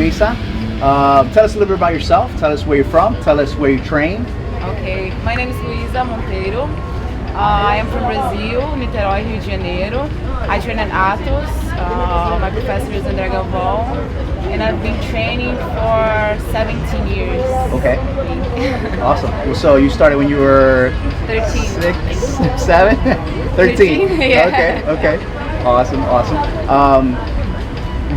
Luiza. Tell us a little bit about yourself. Tell us where you're from. Tell us where you train. Okay, my name is Luiza Monteiro. I am from Brazil, Niterói, Rio de Janeiro. I train at Atos. My professor is André Galvão, and I've been training for 17 years. Okay. Awesome. Well, so you started when you were 13. 6, 7? 13. Yeah. Okay. Awesome.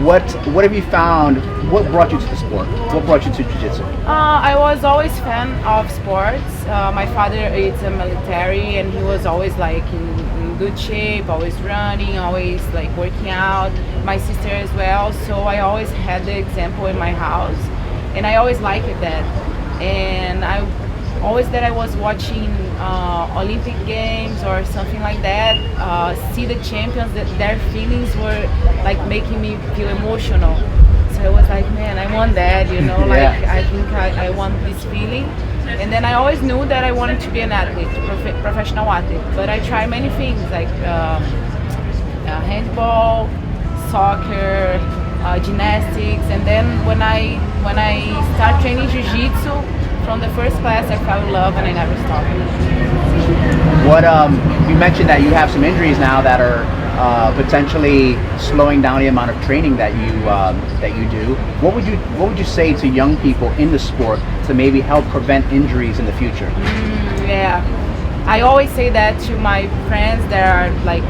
What have you found? What brought you to the sport? What brought you to Jiu-Jitsu? I was always fan of sports. My father is a military, and he was always like in good shape, always running, always like working out. My sister as well. So I always had the example in my house, and I always liked that. And I was watching Olympic Games or something like that, see the champions, that their feelings were like making me feel emotional. So I was like, man, I want that, like I think I want this feeling. And then I always knew that I wanted to be an athlete, professional athlete. But I tried many things like handball, soccer, gymnastics, and then when I started training Jiu-Jitsu, from the first class I fell in love and I never stopped. What you mentioned that you have some injuries now that are potentially slowing down the amount of training that you do. What would you say to young people in the sport to maybe help prevent injuries in the future? Yeah, I always say that to my friends that are like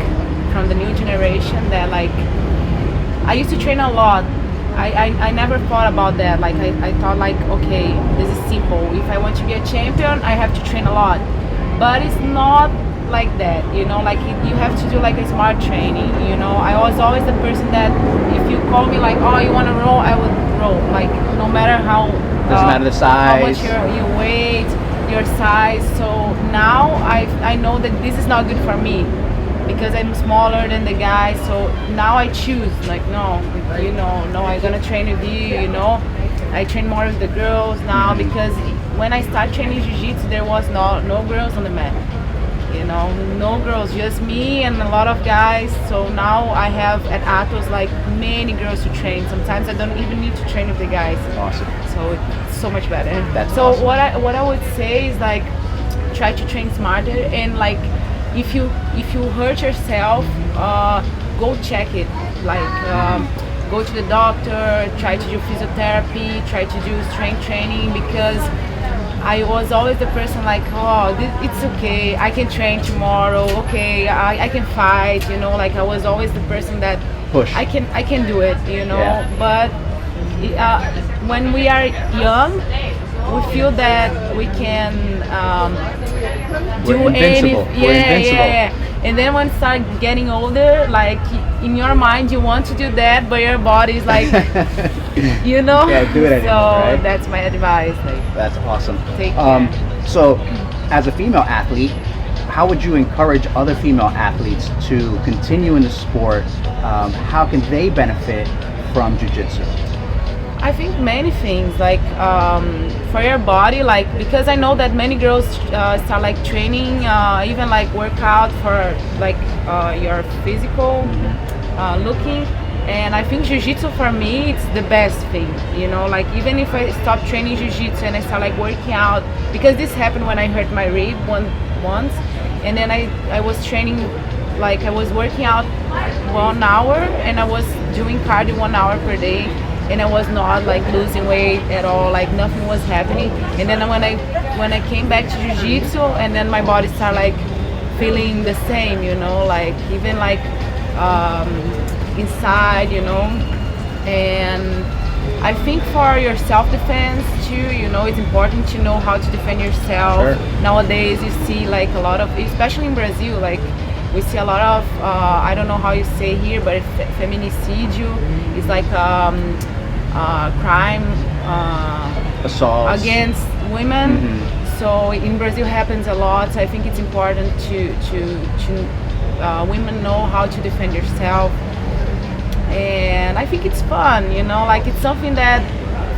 from the new generation, that like I used to train a lot. I never thought about that. Like I thought like, okay, this is simple. If I want to be a champion, I have to train a lot. But it's not like that, like you have to do like a smart training, I was always the person that if you call me like, oh, you want to roll, I would roll, like no matter how doesn't matter the size, how much you weight, your size. So now I know that this is not good for me because I'm smaller than the guy. So now I choose like, no, no, I'm gonna train with you, I train more with the girls now, because when I started training Jiu-Jitsu there was no girls on the mat. No girls, just me and a lot of guys. So now I have at Atos like many girls to train. Sometimes I don't even need to train with the guys. Awesome. So it's so much better. That's so awesome. What I would say is like try to train smarter, and like if you hurt yourself, go check it. Like go to the doctor, try to do physiotherapy, try to do strength training, because I was always the person like, oh, it's okay, I can train tomorrow, okay, I can fight, like I was always the person that push. I can do it, Yeah. But when we are young, we feel that we can do invincible. anything. We're invincible. Yeah. And then when you start getting older, like in your mind you want to do that, but your body is like, Can't do it anymore, so right? that's my advice. Like, That's awesome. Take care. So, as a female athlete, how would you encourage other female athletes to continue in the sport? How can they benefit from Jiu-Jitsu? I think many things, like for your body, like because I know that many girls start like training, even like workout for like your physical looking. And I think Jiu-Jitsu for me, it's the best thing, like even if I stop training Jiu-Jitsu and I start like working out, because this happened when I hurt my rib once, and then I was training, like I was working out 1 hour and I was doing cardio 1 hour per day, and I was not like losing weight at all, like nothing was happening. And then when I came back to Jiu-Jitsu, and then my body started like feeling the same, like even like inside, and I think for your self-defense too, it's important to know how to defend yourself. Sure. Nowadays you see like a lot of, especially in Brazil, like we see a lot of, I don't know how you say here, but feminicídio is like crime Assaults against women. So in Brazil happens a lot. So I think it's important to women know how to defend yourself. And I think it's fun, like it's something that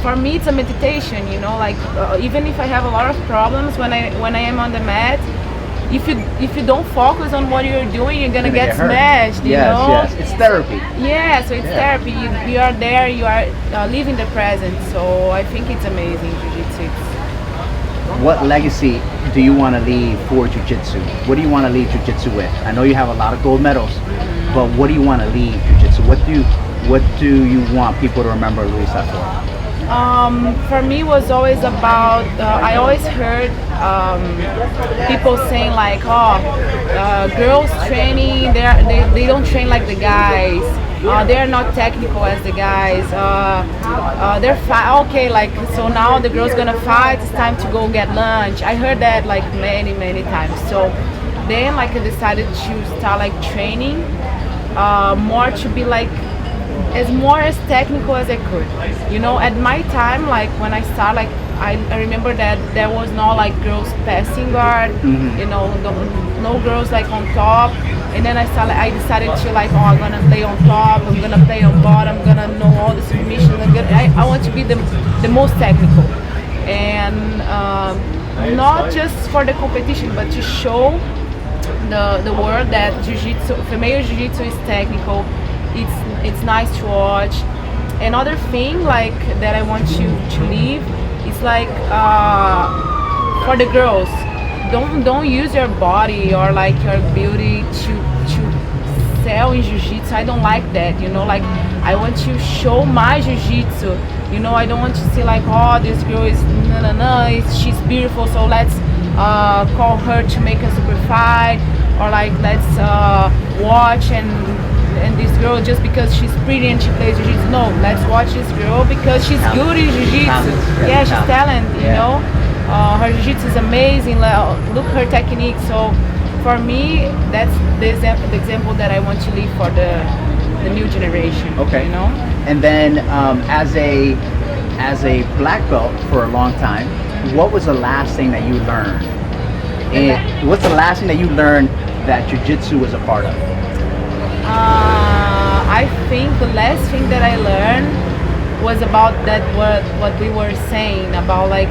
for me it's a meditation, like even if I have a lot of problems when I am on the mat, if you don't focus on what you're doing, you're gonna get hurt. smashed. You Yes, know? yes. It's therapy. Yeah, so it's therapy. You are there. You are living the present. So I think it's amazing, jiu-jitsu. What legacy do you want to leave for jiu-jitsu? What do you want to leave jiu-jitsu with? I know you have a lot of gold medals, but what do you want to leave jiu-jitsu? What do you want people to remember Luiza for? For me was always about I always heard people saying like, oh, girls training, they don't train like the guys, they're not technical as the guys, they're okay, like, so now the girl's gonna fight, it's time to go get lunch. I heard that like many times. So then like I decided to start like training more to be like as technical as I could. You know, at my time, like when I started, like I remember that there was no like girls passing guard, you know, no girls like on top. And then I decided to like, oh, I'm gonna play on top, I'm gonna play on bottom, I'm gonna know all the submissions. I want to be the most technical, and not just for the competition, but to show the world that jiu-jitsu, female jiu-jitsu is technical. It's nice to watch. Another thing like that I want you to leave is like for the girls, don't use your body or like your beauty to sell in jiu-jitsu. I don't like that, you know, like I want to show my jiu-jitsu, you know. I don't want to see like, oh, this girl is she's beautiful, so let's call her to make a super fight, or like let's watch and this girl just because she's pretty and she plays jiu-jitsu. No, let's watch this girl because she's good in jiu-jitsu. Yeah, she's talent, you know. Her jiu-jitsu is amazing. Look her technique. So for me, that's the example that I want to leave for the new generation. Okay. You know. And then as a black belt for a long time, what was the last thing that you learned? And what's the last thing that you learned that jiu-jitsu was a part of? I think the last thing that I learned was about that what we were saying about like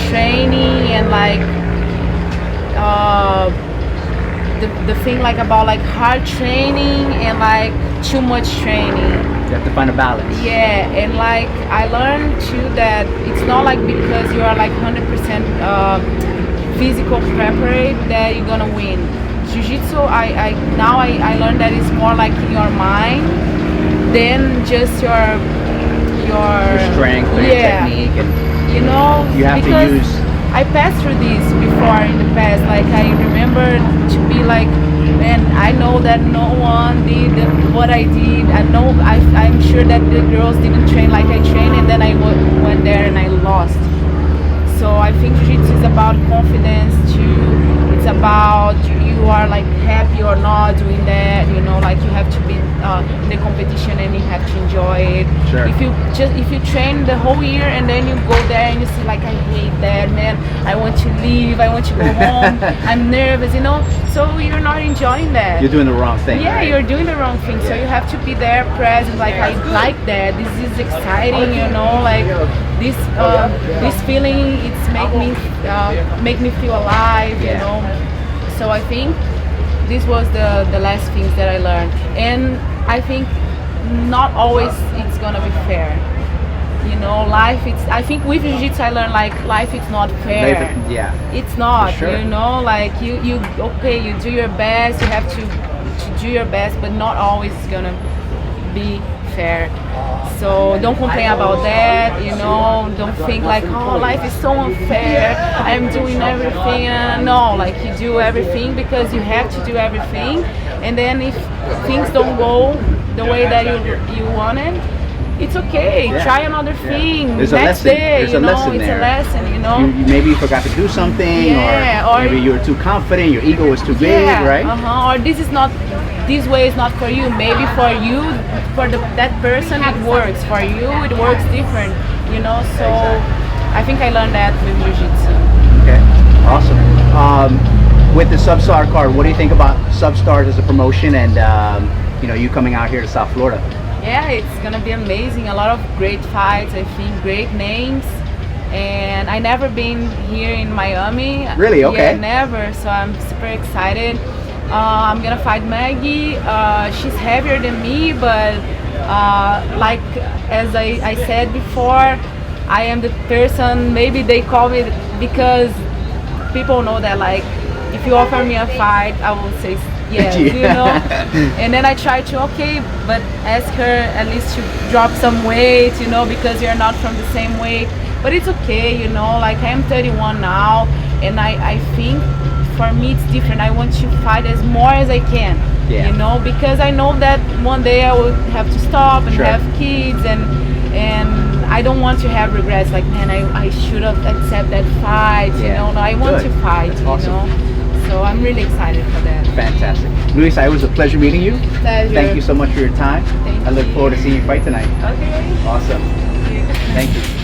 training and like the thing like about like hard training and like too much training. You have to find a balance. Yeah, and like I learned too that it's not like because you are like 100% physical prepared that you're gonna win. Jiu-jitsu, I learned that it's more like in your mind than just your strength or your technique, and you know, you have to use. I passed through this before in the past. Like I remember to be like, man, I know that no one did what I did. I'm sure that the girls didn't train like I trained, and then I went there and I lost. So I think jiu-jitsu is about confidence too. It's about you are like happy or not doing that, you know, like you have to be in the competition and you have to enjoy it. Sure. If you train the whole year and then you go there and you see like, I hate that, man, I want to leave, I want to go home, I'm nervous, you know, so you're not enjoying that. You're doing the wrong thing. Yeah, right? You're doing the wrong thing. So you have to be there present, like I like that, this is exciting, you know, like this feeling, it's make me feel alive, you know. So I think this was the last things that I learned, and I think not always it's gonna be fair. You know, life. I think with jiu-jitsu I learned like life is not fair. Yeah. It's not. For sure. You know, like you do your best. You have to do your best, but not always it's gonna be fair. So don't complain about that, you know, don't think like, oh, life is so unfair, I'm doing everything. No, like you do everything because you have to do everything, and then if things don't go the way that you wanted, it's okay. Yeah. Try another thing. There's Next a lesson. day, There's you a know, lesson it's there. a lesson, you know. Maybe you forgot to do something, Yeah, or maybe you were too confident, your ego was too big, right? Or this way is not for you. Maybe for you, for that person, it works. For you, it works different, you know. So I think I learned that with jiu-jitsu. Okay, awesome. With the SubStar card, what do you think about SubStars as a promotion, and you coming out here to South Florida? Yeah, it's gonna be amazing. A lot of great fights. I think great names. and I never been here in Miami. Really? Okay. Yeah, never. So I'm super excited. I'm gonna fight Maggie. She's heavier than me, but like as I said before, I am the person. Maybe they call me because people know that like if you offer me a fight, I will say yes, Yeah. you know. And then I try to but ask her at least to drop some weight, you know, because you're not from the same weight. But it's okay, you know. Like I am 31 now, and I think for me it's different. I want to fight as more as I can, Yeah. you know, because I know that one day I will have to stop and Sure. have kids, and I don't want to have regrets. Like, man, I should have accepted that fight. Yeah. You know, no, I want Good. to fight. That's awesome. You know. So I'm really excited for that. Fantastic. Luiza, it was a pleasure meeting you. Pleasure. Thank you so much for your time. Thank I look you. forward to seeing you fight tonight. Okay. Awesome. Thank you. Thank you.